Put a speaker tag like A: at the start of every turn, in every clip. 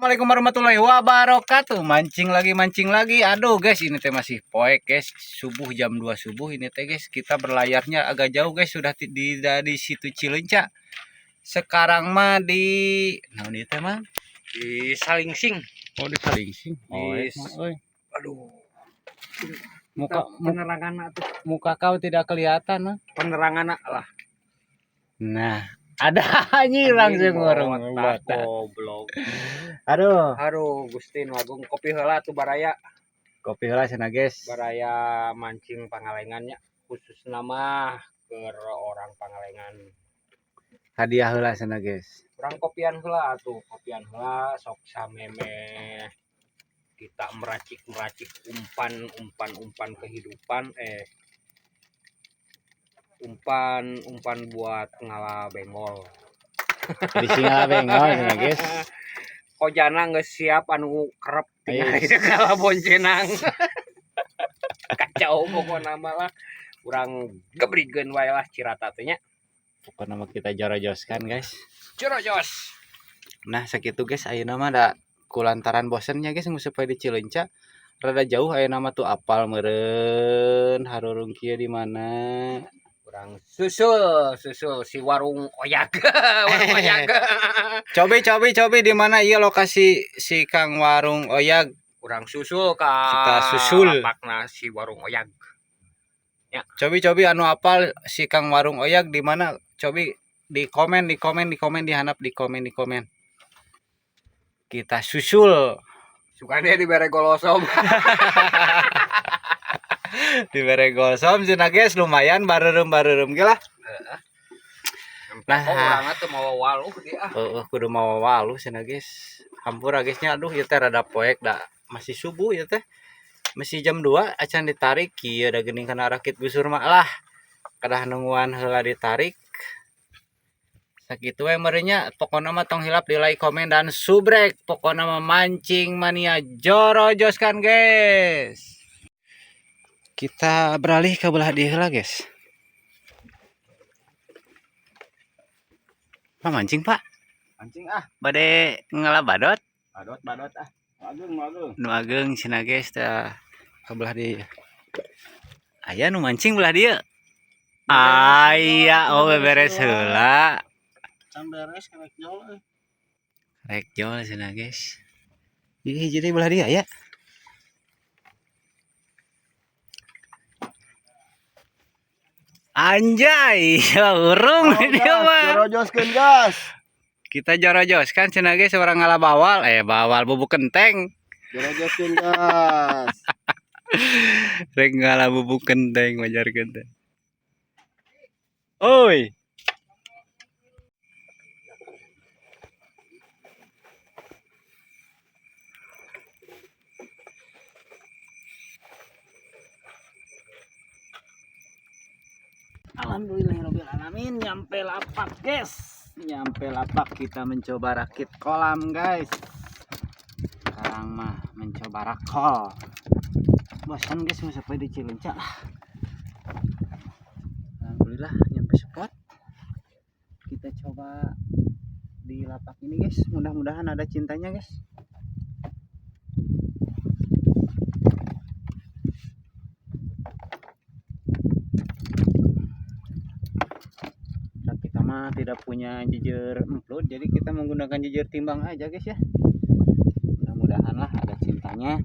A: Assalamualaikum warahmatullahi wabarakatuh. Mancing lagi. Aduh guys, ini teh masih poek guys. Subuh jam 2 subuh ini teh guys. Kita berlayarnya agak jauh guys. Sudah di situ Cileunca. Sekarang mah di ini teh mah
B: di Salingsing.
A: Oh, di Salingsing.
B: Aduh.
A: Muka kau tidak kelihatan mah.
B: Penerangan lah.
A: Nah, ada anjing langsung ngorong
B: goblok.
A: Aduh,
B: Gusti Agung kopi heula tuh baraya.
A: Kopi heula cenah guys.
B: Baraya mancing Pangalengannya khusus nama ke orang Pangalengan.
A: Hadiah heula cenah guys.
B: Kurang kopian heula tuh, kopian heula sok sameme kita meracik umpan kehidupan umpan buat ngala bengol.
A: Bisi ngala bengol cenah guys.
B: Kojana geus siap anu kerep tinggal ngala boncenang. Kacau pokona mah lah. Urang gebrigkeun wae lah cirata teh nya.
A: Pokoknya mah kita jorojoskan guys.
B: Jorojos.
A: Nah sakitu guys, ayeuna mah da kulantaran bosennya guys geus poe di Cileunca. Rada jauh ayeuna mah tuh apal meureun harurung kieu di mana.
B: Urang susul si warung oyak. Warung oyak.
A: Cobi di mana ieu lokasi si Kang Warung Oyak.
B: Urang susul ka
A: kita susul
B: lapakna si warung oyak.
A: Ya. Cobi anu apal si Kang Warung Oyak di mana? Cobi di komen dihanap di komen. Kita susul.
B: Sukanya di Beregolosom.
A: Di Beregolosom cenah guys, lumayan bareureum ge lah.
B: Nah, urang teh mau waluh dia.
A: Kudu mau waluh cenah guys. Hampura guysnya, aduh ieu teh rada poek da masih subuh ieu teh. Masih jam 2 acan ditarik kieu da geuning kana rakit busur mah lah. Kadah nungguan heula ditarik. Sakitu we meureunya, pokona mah tong hilap di like, komen dan subrek. Pokona mah mancing mania jorojoskan guys. Kita beralih ke belah dia heula guys. Pak mancing pak?
B: Mancing ah.
A: Bade ngala badot?
B: Badot ah. Mageung.
A: Nu ageung cenah guys tah ka belah dia. Aya nu mancing belah dia. Aya beres heula.
B: Can beres karek jol.
A: Karek jol cenah guys. Hiji deui belah dia ya. Anjay, urung dia mah.
B: Jorojoskeun gas.
A: Kita jorojoskan cenah guys orang ngala bawal, bawal bubuk kenteng.
B: Jorojoskeun gas.
A: Rek ngala bubuk kenteng wajarkeun teh. Oi. Alhamdulillahirabbil alamin, nyampe lapak guys. Nyampe lapak, kita mencoba rakit kolam guys. Sekarang mah mencoba rakol. Bosan guys mau sampai di Cileunca lah. Alhamdulillah nyampe spot. Kita coba di lapak ini guys. Mudah-mudahan ada cintanya guys. Tidak punya jejer emplut, jadi kita menggunakan jejer timbang aja guys ya. Mudah-mudahan lah ada cintanya.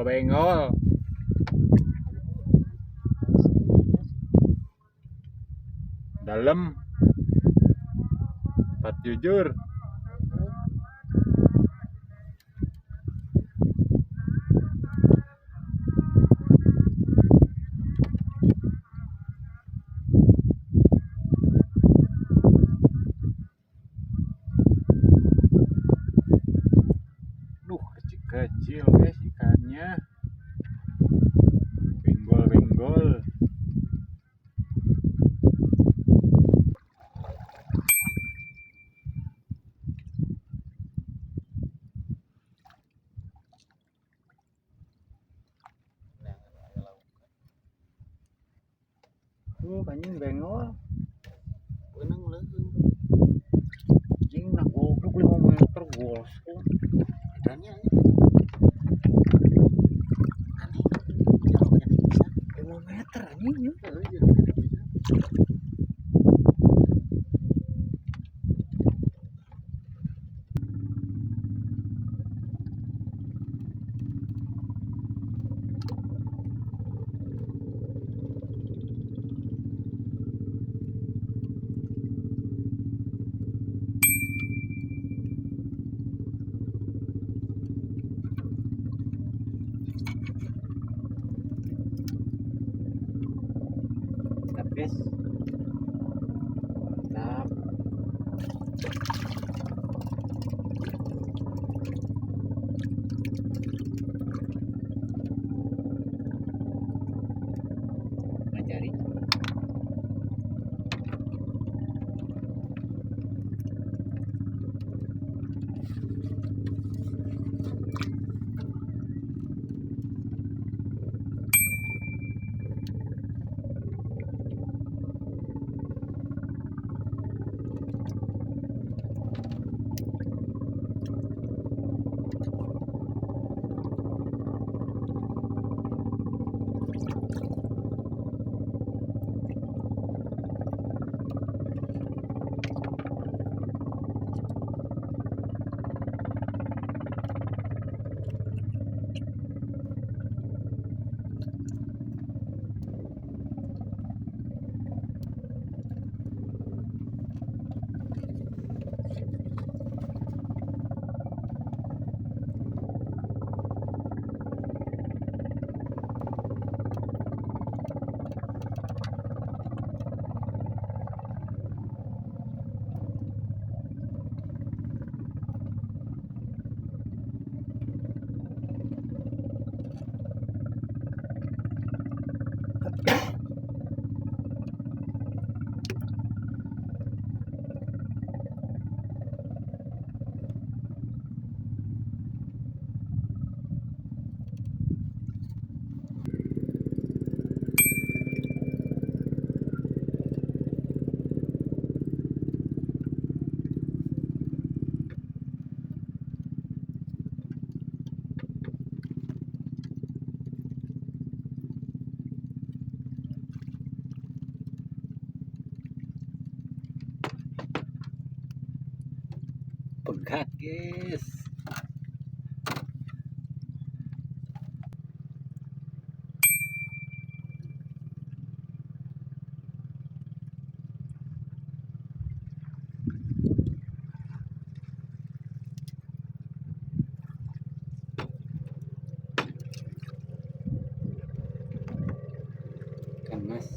A: Benggol-benggol. Dalam. Pat jujur. Duh, kecil-kecil guys ikannya. Benggol-benggol. Anjing bengol.
B: Benang leuweung.
A: Anjing nak goblok 5 meter gosong.
B: Edannya ya. Aneh. Jauh kene bisa.
A: 5 meter anjing ya.
B: Heeh, jauh kene bisa.
A: Guys. Mantap. Ngajari. Pegat guys. Kan mas.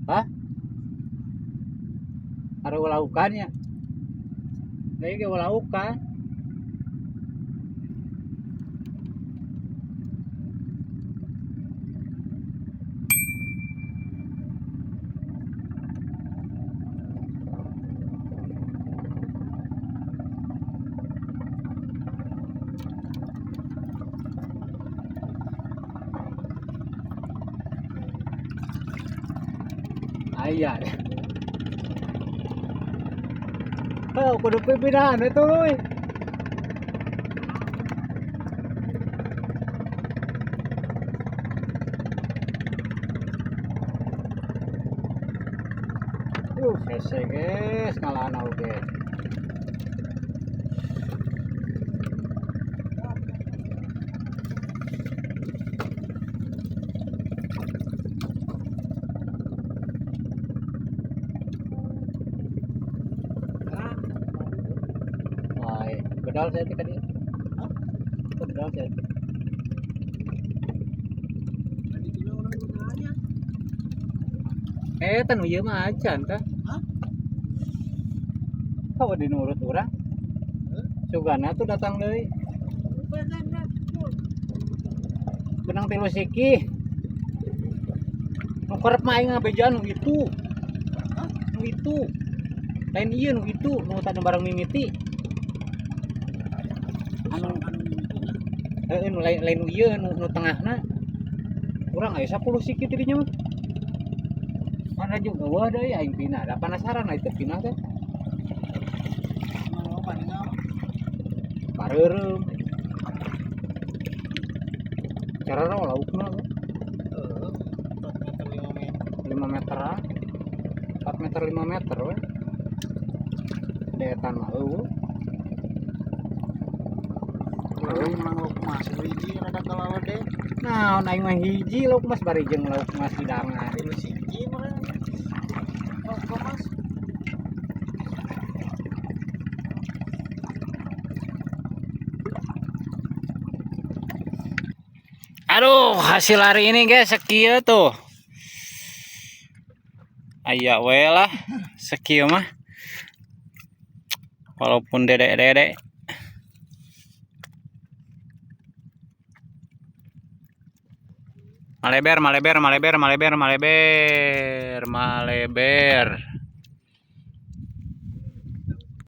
A: Hah? Ada laukannya. Lagi ke laukan. Ayah. Oh, kudu pimpinan itu loh. Hese guys, ngalaan oge. Wah, bedal saya tadi. Hah? Bedal saya. Tanu ieu mah acan tah. Hah? Kau dinurut urang. Sugana tuh datang deui. Benang tilu siki. Nu kerep mah aing ngabejan nu itu. Hah? Nu itu. Lain ieu nu itu, nu tanu bareng mimiti. Anu heeh nu lain nu ieu nu tengahna. Urang aya 10 siki ti dinya mah. Mana juga wah deui aing pinah. Da penasaran itu pinah teh. Pareureum. Cara laukna. 5 meteran. 4 meter 5 meter we. Deetan mah eueuh.
C: Lauk lauk mas hiji rada kalawa deh.
A: Nah, aing mah hiji lauk mas bari jeung lauk mas hidangan.
C: Tilu siji mah. Lauk mas.
A: Aduh, hasil hari ini guys sekieu tuh. Aya we lah sekieu mah. Walaupun dedek-dedek. Maleber.